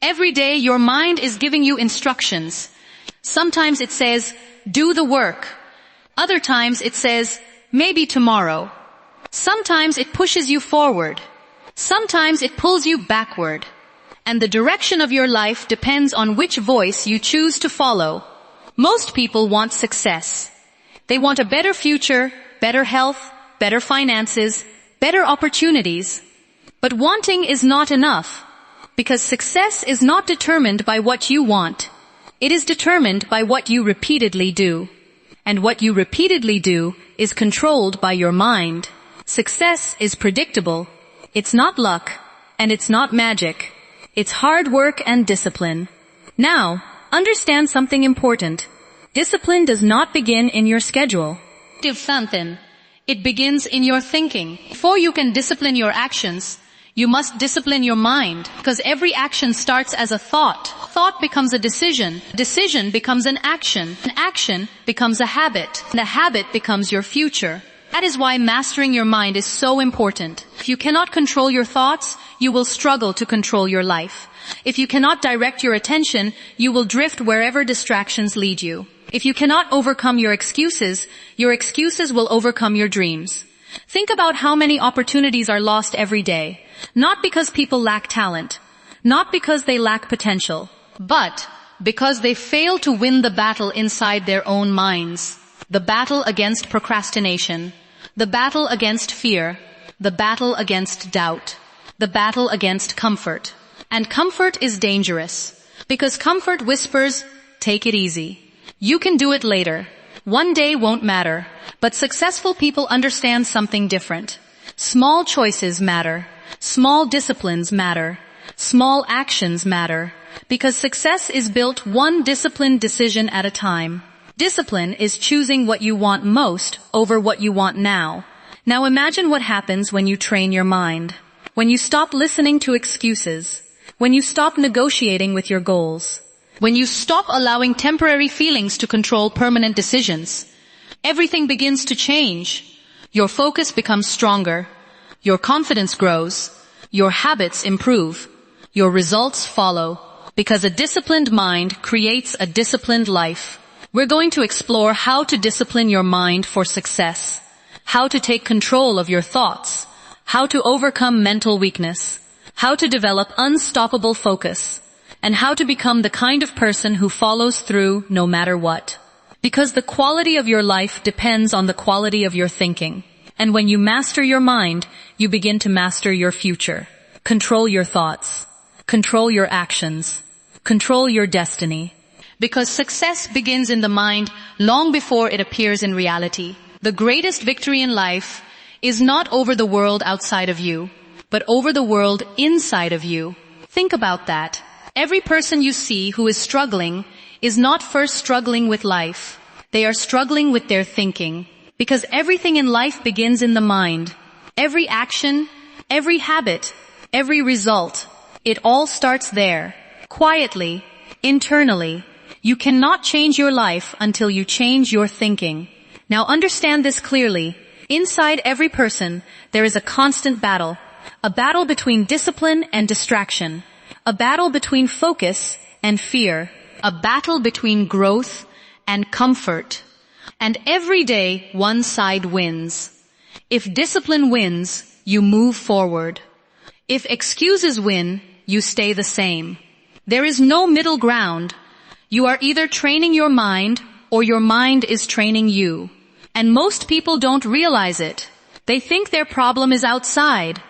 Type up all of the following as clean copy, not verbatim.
Every day your mind is giving you instructions. Sometimes it says, do the work. Other times it says, maybe tomorrow. Sometimes it pushes you forward. Sometimes it pulls you backward. And the direction of your life depends on which voice you choose to follow. Most people want success. They want a better future, better health, better finances, better opportunities. But wanting is not enough, because success is not determined by what you want. It is determined by what you repeatedly do. And what you repeatedly do is controlled by your mind. Success is predictable. It's not luck, and it's not magic. It's hard work and discipline. Now, understand something important. Discipline does not begin in your schedule. It begins in your thinking. Before you can discipline your actions, you must discipline your mind, because every action starts as a thought. Thought becomes a decision. Decision becomes an action. An action becomes a habit. And a habit becomes your future. That is why mastering your mind is so important. If you cannot control your thoughts, you will struggle to control your life. If you cannot direct your attention, you will drift wherever distractions lead you. If you cannot overcome your excuses will overcome your dreams. Think about how many opportunities are lost every day. Not because people lack talent, not because they lack potential, but because they fail to win the battle inside their own minds. The battle against procrastination, the battle against fear, the battle against doubt, the battle against comfort. And comfort is dangerous, because comfort whispers, take it easy. You can do it later. One day won't matter. But successful people understand something different. Small choices matter. Small disciplines matter. Small actions matter. Because success is built one disciplined decision at a time. Discipline is choosing what you want most over what you want now. Now imagine what happens when you train your mind. When you stop listening to excuses. When you stop negotiating with your goals. When you stop allowing temporary feelings to control permanent decisions. Everything begins to change. Your focus becomes stronger. Your confidence grows. Your habits improve. Your results follow. Because a disciplined mind creates a disciplined life. We're going to explore how to discipline your mind for success. How to take control of your thoughts. How to overcome mental weakness. How to develop unstoppable focus. And how to become the kind of person who follows through no matter what. Because the quality of your life depends on the quality of your thinking. And when you master your mind, you begin to master your future. Control your thoughts. Control your actions. Control your destiny. Because success begins in the mind long before it appears in reality. The greatest victory in life is not over the world outside of you, but over the world inside of you. Think about that. Every person you see who is struggling is not first struggling with life. They are struggling with their thinking. Because everything in life begins in the mind. Every action, every habit, every result, it all starts there. Quietly, internally. You cannot change your life until you change your thinking. Now understand this clearly. Inside every person, there is a constant battle. A battle between discipline and distraction. A battle between focus and fear. A battle between growth and comfort. And every day, one side wins. If discipline wins, you move forward. If excuses win, you stay the same. There is no middle ground. You are either training your mind or your mind is training you. And most people don't realize it. They think their problem is outside.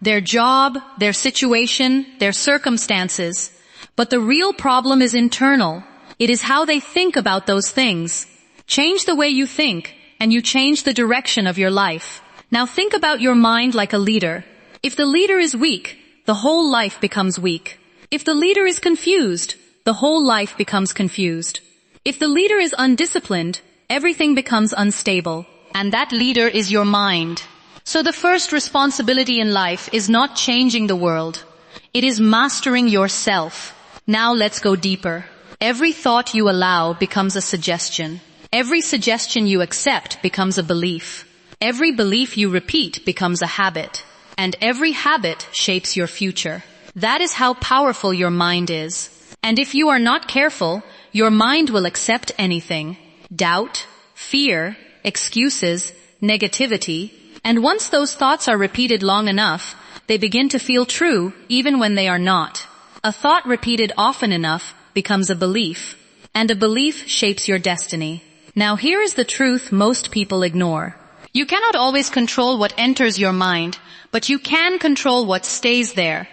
Their job, their situation, their circumstances. But the real problem is internal. It is how they think about those things. Change the way you think, and you change the direction of your life. Now think about your mind like a leader. If the leader is weak, the whole life becomes weak. If the leader is confused, the whole life becomes confused. If the leader is undisciplined, everything becomes unstable. And that leader is your mind. So the first responsibility in life is not changing the world. It is mastering yourself. Now let's go deeper. Every thought you allow becomes a suggestion. Every suggestion you accept becomes a belief. Every belief you repeat becomes a habit. And every habit shapes your future. That is how powerful your mind is. And if you are not careful, your mind will accept anything. Doubt, fear, excuses, negativity, and once those thoughts are repeated long enough, they begin to feel true even when they are not. A thought repeated often enough becomes a belief, and a belief shapes your destiny. Now here is the truth most people ignore. You cannot always control what enters your mind, but you can control what stays there.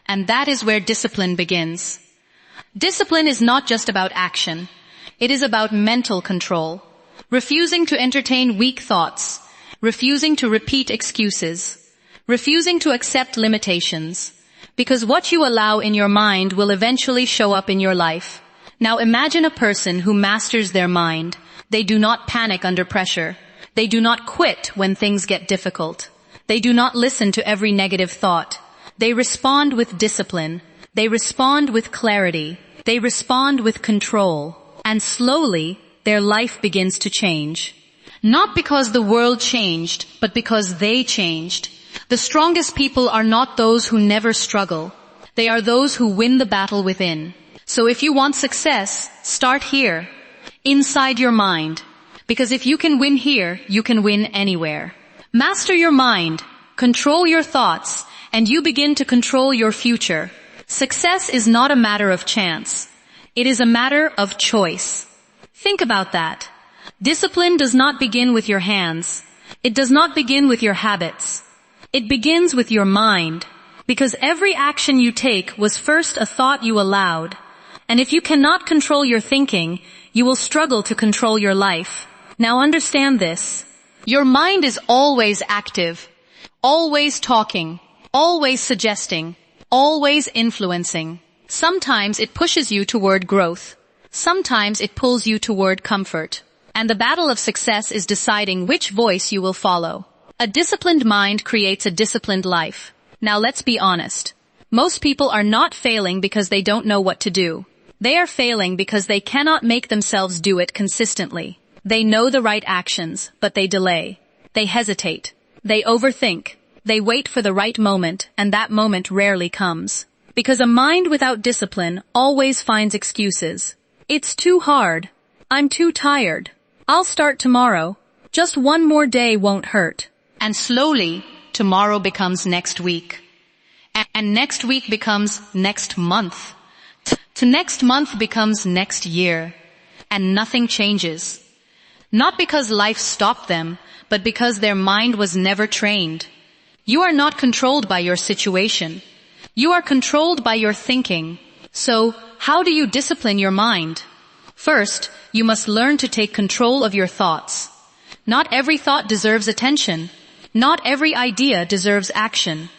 And that is where discipline begins. Discipline is not just about action. It is about mental control. Refusing to entertain weak thoughts. Refusing to repeat excuses. Refusing to accept limitations. Because what you allow in your mind will eventually show up in your life. Now imagine a person who masters their mind. They do not panic under pressure. They do not quit when things get difficult. They do not listen to every negative thought. They respond with discipline. They respond with clarity. They respond with control. And slowly, their life begins to change. Not because the world changed, but because they changed. The strongest people are not those who never struggle. They are those who win the battle within. So if you want success, start here, inside your mind. Because if you can win here, you can win anywhere. Master your mind, control your thoughts, and you begin to control your future. Success is not a matter of chance. It is a matter of choice. Think about that. Discipline does not begin with your hands. It does not begin with your habits. It begins with your mind. Because every action you take was first a thought you allowed. And if you cannot control your thinking, you will struggle to control your life. Now understand this. Your mind is always active, always talking, always suggesting, always influencing. Sometimes it pushes you toward growth. Sometimes it pulls you toward comfort. And the battle of success is deciding which voice you will follow. A disciplined mind creates a disciplined life. Now let's be honest. Most people are not failing because they don't know what to do. They are failing because they cannot make themselves do it consistently. They know the right actions, but they delay. They hesitate. They overthink. They wait for the right moment, and that moment rarely comes. Because a mind without discipline always finds excuses. It's too hard. I'm too tired. I'll start tomorrow. Just one more day won't hurt. And slowly, tomorrow becomes next week. And next week becomes next month. To next month becomes next year. And nothing changes. Not because life stopped them, but because their mind was never trained. You are not controlled by your situation. You are controlled by your thinking. So, how do you discipline your mind? First, you must learn to take control of your thoughts. Not every thought deserves attention. Not every idea deserves action.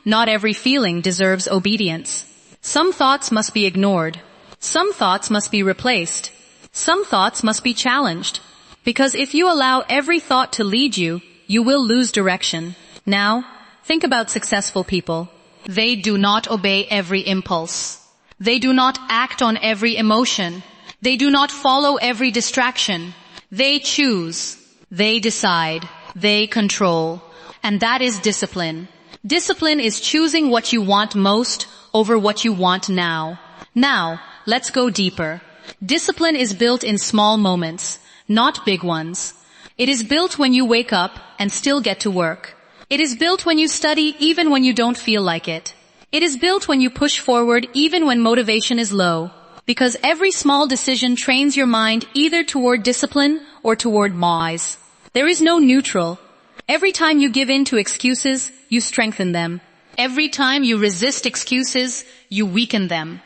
Not every feeling deserves obedience. Some thoughts must be ignored. Some thoughts must be replaced. Some thoughts must be challenged. Because if you allow every thought to lead you, you will lose direction. Now, think about successful people. They do not obey every impulse. They do not act on every emotion. They do not follow every distraction. They choose. They decide. They control. And that is discipline. Discipline is choosing what you want most over what you want now. Now, let's go deeper. Discipline is built in small moments, not big ones. It is built when you wake up and still get to work. It is built when you study even when you don't feel like it. It is built when you push forward even when motivation is low. Because every small decision trains your mind either toward discipline or toward wise. There is no neutral. Every time you give in to excuses, you strengthen them. Every time you resist excuses, you weaken them.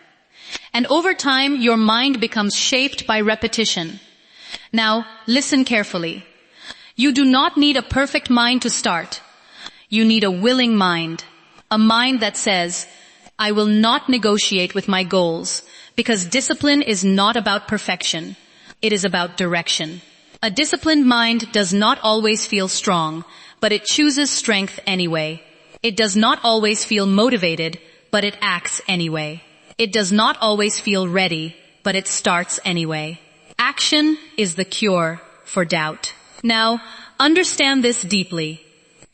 And over time, your mind becomes shaped by repetition. Now, listen carefully. You do not need a perfect mind to start. You need a willing mind. A mind that says, I will not negotiate with my goals, because discipline is not about perfection. It is about direction. A disciplined mind does not always feel strong, but it chooses strength anyway. It does not always feel motivated, but it acts anyway. It does not always feel ready, but it starts anyway. Action is the cure for doubt. Now, understand this deeply.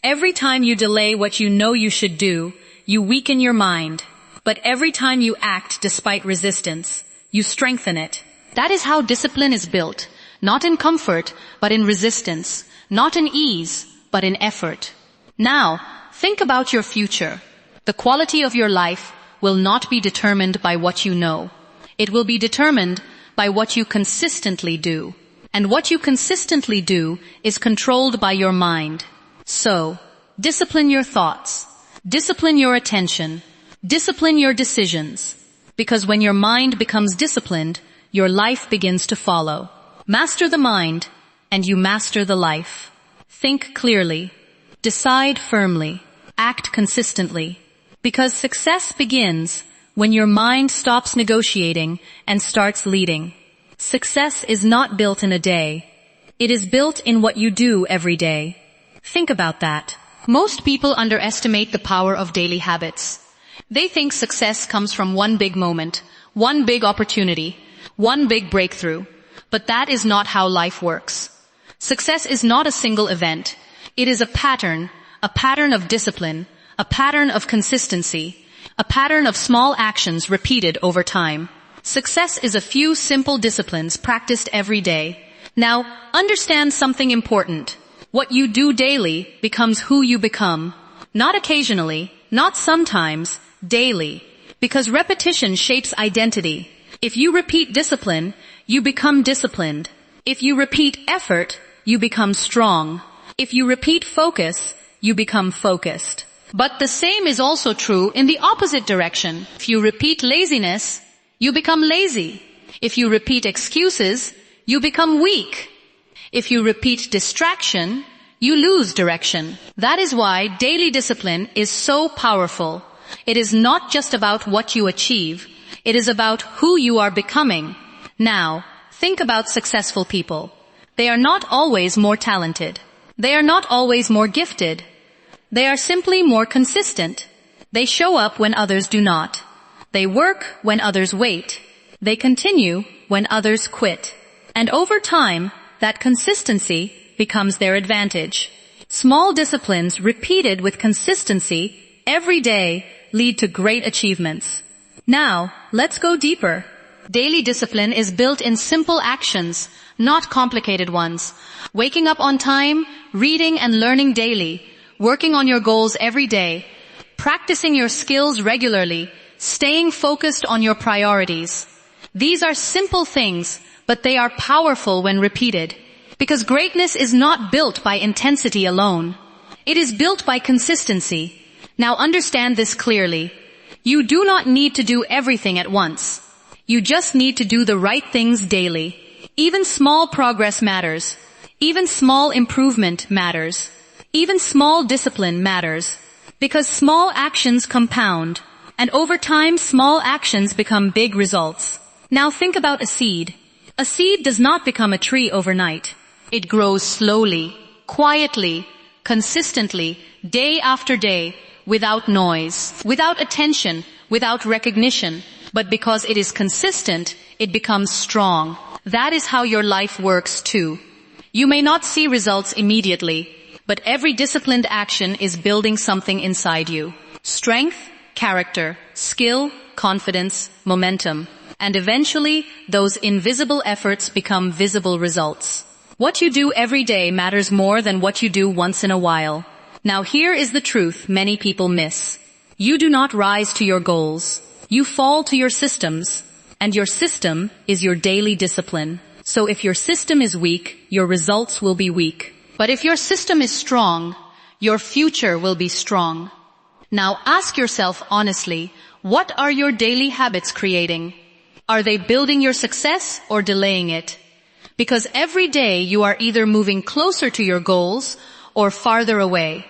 Every time you delay what you know you should do, you weaken your mind. But every time you act despite resistance, you strengthen it. That is how discipline is built, not in comfort, but in resistance, not in ease, but in effort. Now, think about your future. The quality of your life will not be determined by what you know. It will be determined by what you consistently do. And what you consistently do is controlled by your mind. So, discipline your thoughts. Discipline your attention. Discipline your decisions. Because when your mind becomes disciplined, your life begins to follow. Master the mind, and you master the life. Think clearly. Decide firmly. Act consistently. Because success begins when your mind stops negotiating and starts leading. Success is not built in a day. It is built in what you do every day. Think about that. Most people underestimate the power of daily habits. They think success comes from one big moment, one big opportunity, one big breakthrough. But that is not how life works. Success is not a single event. It is a pattern of discipline, a pattern of consistency, a pattern of small actions repeated over time. Success is a few simple disciplines practiced every day. Now, understand something important. What you do daily becomes who you become. Not occasionally, not sometimes, daily. Because repetition shapes identity. If you repeat discipline, you become disciplined. If you repeat effort, you become strong. If you repeat focus, you become focused. But the same is also true in the opposite direction. If you repeat laziness, you become lazy. If you repeat excuses, you become weak. If you repeat distraction, you lose direction. That is why daily discipline is so powerful. It is not just about what you achieve. It is about who you are becoming. Now, think about successful people. They are not always more talented. They are not always more gifted. They are simply more consistent. They show up when others do not. They work when others wait. They continue when others quit. And over time, that consistency becomes their advantage. Small disciplines repeated with consistency every day lead to great achievements. Now, let's go deeper. Daily discipline is built in simple actions, not complicated ones. Waking up on time, reading and learning daily, working on your goals every day, practicing your skills regularly, staying focused on your priorities. These are simple things, but they are powerful when repeated. Because greatness is not built by intensity alone. It is built by consistency. Now understand this clearly. You do not need to do everything at once. You just need to do the right things daily. Even small progress matters. Even small improvement matters. Even small discipline matters. Because small actions compound. And over time, small actions become big results. Now think about a seed. A seed does not become a tree overnight. It grows slowly, quietly, consistently, day after day, without noise, without attention, without recognition. But because it is consistent, it becomes strong. That is how your life works too. You may not see results immediately, but every disciplined action is building something inside you. Strength, character, skill, confidence, momentum. And eventually, those invisible efforts become visible results. What you do every day matters more than what you do once in a while. Now here is the truth many people miss. You do not rise to your goals. You fall to your systems. And your system is your daily discipline. So if your system is weak, your results will be weak. But if your system is strong, your future will be strong. Now ask yourself honestly, what are your daily habits creating? Are they building your success or delaying it? Because every day you are either moving closer to your goals or farther away.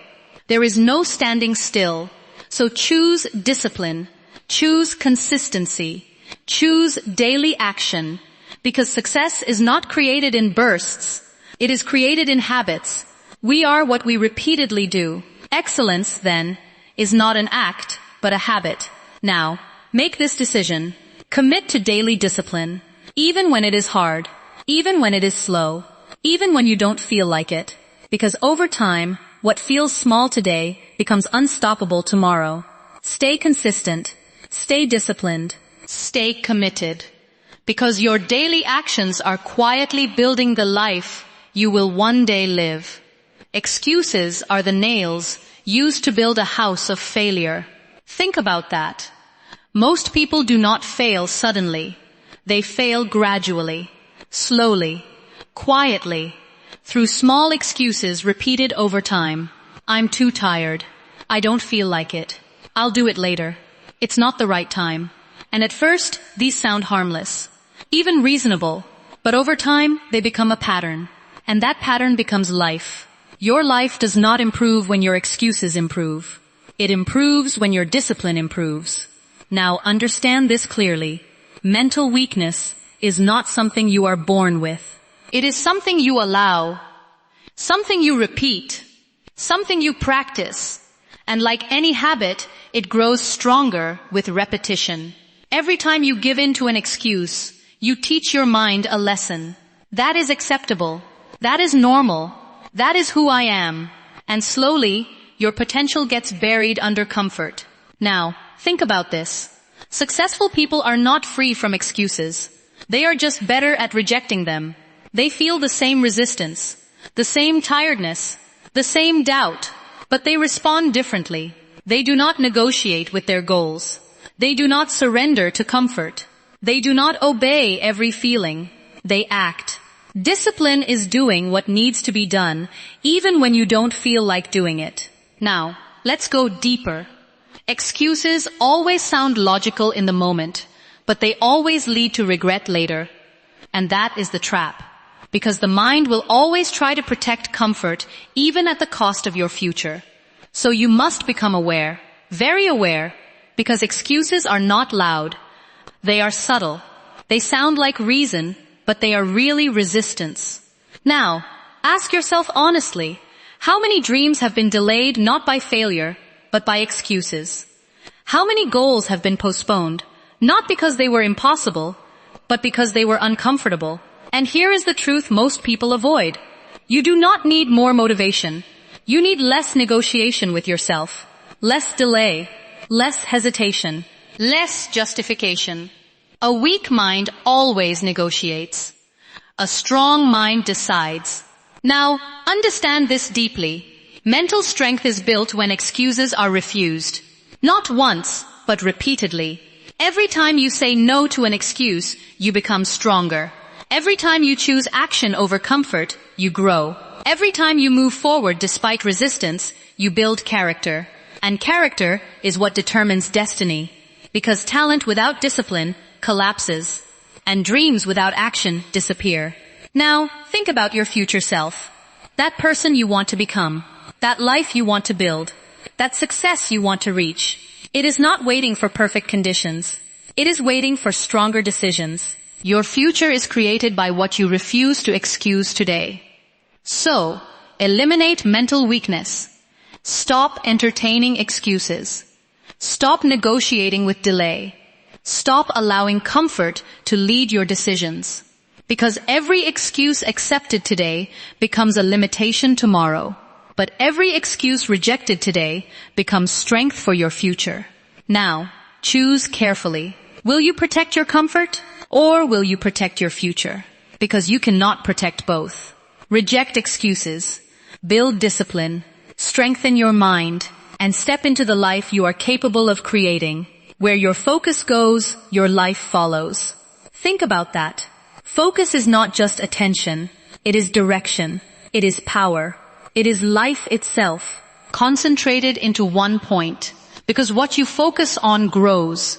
There is no standing still. So choose discipline. Choose consistency. Choose daily action. Because success is not created in bursts. It is created in habits. We are what we repeatedly do. Excellence, then, is not an act, but a habit. Now, make this decision. Commit to daily discipline. Even when it is hard. Even when it is slow. Even when you don't feel like it. Because over time, what feels small today becomes unstoppable tomorrow. Stay consistent. Stay disciplined. Stay committed. Because your daily actions are quietly building the life you will one day live. Excuses are the nails used to build a house of failure. Think about that. Most people do not fail suddenly. They fail gradually, slowly, quietly, through small excuses repeated over time. I'm too tired. I don't feel like it. I'll do it later. It's not the right time. And at first, these sound harmless, even reasonable, but over time, they become a pattern. And that pattern becomes life. Your life does not improve when your excuses improve. It improves when your discipline improves. Now understand this clearly. Mental weakness is not something you are born with. It is something you allow, something you repeat, something you practice. And like any habit, it grows stronger with repetition. Every time you give in to an excuse, you teach your mind a lesson. That is acceptable. That is normal. That is who I am. And slowly, your potential gets buried under comfort. Now, think about this. Successful people are not free from excuses. They are just better at rejecting them. They feel the same resistance, the same tiredness, the same doubt, but they respond differently. They do not negotiate with their goals. They do not surrender to comfort. They do not obey every feeling. They act. Discipline is doing what needs to be done, even when you don't feel like doing it. Now, let's go deeper. Excuses always sound logical in the moment, but they always lead to regret later. And that is the trap. Because the mind will always try to protect comfort, even at the cost of your future. So you must become aware, very aware, because excuses are not loud. They are subtle. They sound like reason, but they are really resistance. Now, ask yourself honestly, how many dreams have been delayed not by failure, but by excuses? How many goals have been postponed, not because they were impossible, but because they were uncomfortable? And here is the truth most people avoid. You do not need more motivation. You need less negotiation with yourself, less delay, less hesitation, less justification. A weak mind always negotiates. A strong mind decides. Now, understand this deeply. Mental strength is built when excuses are refused. Not once, but repeatedly. Every time you say no to an excuse, you become stronger. Every time you choose action over comfort, you grow. Every time you move forward despite resistance, you build character. And character is what determines destiny. Because talent without discipline collapses. And dreams without action disappear. Now, think about your future self. That person you want to become. That life you want to build. That success you want to reach. It is not waiting for perfect conditions. It is waiting for stronger decisions. Your future is created by what you refuse to excuse today. So, eliminate mental weakness. Stop entertaining excuses. Stop negotiating with delay. Stop allowing comfort to lead your decisions. Because every excuse accepted today becomes a limitation tomorrow. But every excuse rejected today becomes strength for your future. Now, choose carefully. Will you protect your comfort? Or will you protect your future? Because you cannot protect both. Reject excuses. Build discipline. Strengthen your mind. And step into the life you are capable of creating. Where your focus goes, your life follows. Think about that. Focus is not just attention. It is direction. It is power. It is life itself, concentrated into one point. Because what you focus on grows.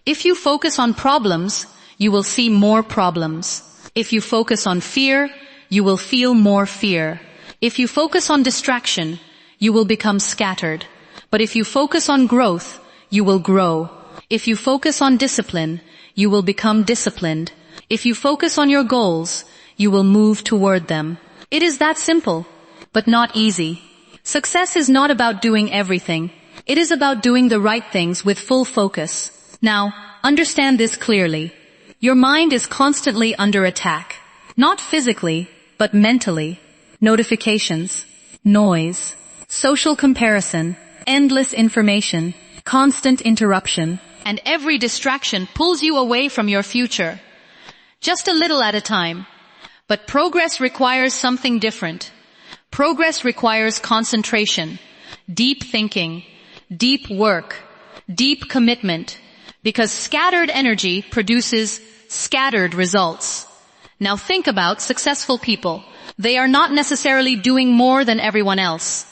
If you focus on problems, you will see more problems. If you focus on fear, you will feel more fear. If you focus on distraction, you will become scattered. But if you focus on growth, you will grow. If you focus on discipline, you will become disciplined. If you focus on your goals, you will move toward them. It is that simple, but not easy. Success is not about doing everything. It is about doing the right things with full focus. Now, understand this clearly. Your mind is constantly under attack. Not physically, but mentally. Notifications, noise, social comparison, endless information, constant interruption, and every distraction pulls you away from your future. Just a little at a time. But progress requires something different. Progress requires concentration, deep thinking, deep work, deep commitment, because scattered energy produces scattered results. Now think about successful people. They are not necessarily doing more than everyone else.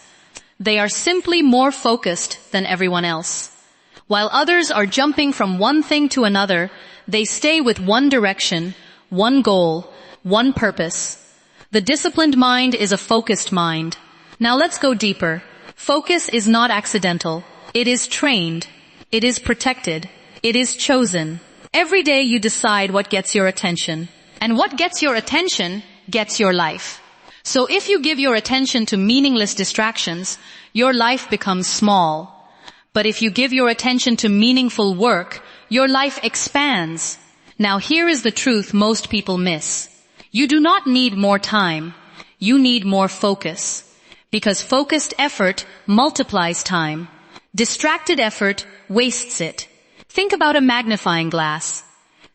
They are simply more focused than everyone else. While others are jumping from one thing to another, they stay with one direction, one goal, one purpose. The disciplined mind is a focused mind. Now let's go deeper. Focus is not accidental. It is trained. It is protected. It is chosen. Every day you decide what gets your attention. And what gets your attention gets your life. So if you give your attention to meaningless distractions, your life becomes small. But if you give your attention to meaningful work, your life expands. Now here is the truth most people miss. You do not need more time. You need more focus. Because focused effort multiplies time. Distracted effort wastes it. Think about a magnifying glass.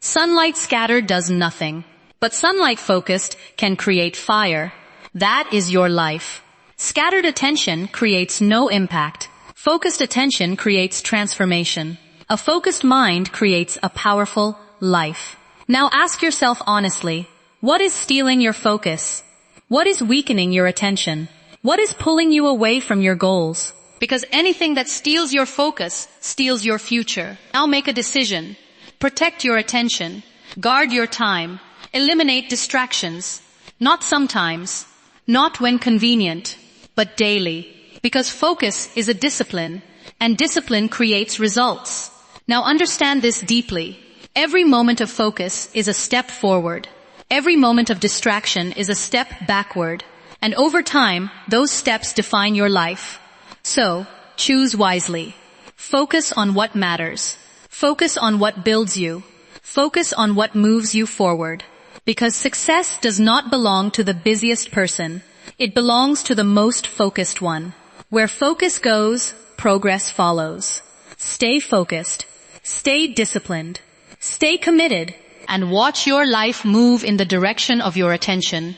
Sunlight scattered does nothing. But sunlight focused can create fire. That is your life. Scattered attention creates no impact. Focused attention creates transformation. A focused mind creates a powerful life. Now ask yourself honestly, what is stealing your focus? What is weakening your attention? What is pulling you away from your goals? Because anything that steals your focus steals your future. Now make a decision. Protect your attention. Guard your time. Eliminate distractions. Not sometimes. Not when convenient. But daily. Because focus is a discipline. And discipline creates results. Now understand this deeply. Every moment of focus is a step forward. Every moment of distraction is a step backward. And over time, those steps define your life. So, choose wisely. Focus on what matters. Focus on what builds you. Focus on what moves you forward. Because success does not belong to the busiest person. It belongs to the most focused one. Where focus goes, progress follows. Stay focused. Stay disciplined. Stay committed. And watch your life move in the direction of your attention.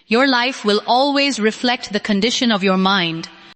Your life will always reflect the condition of your mind,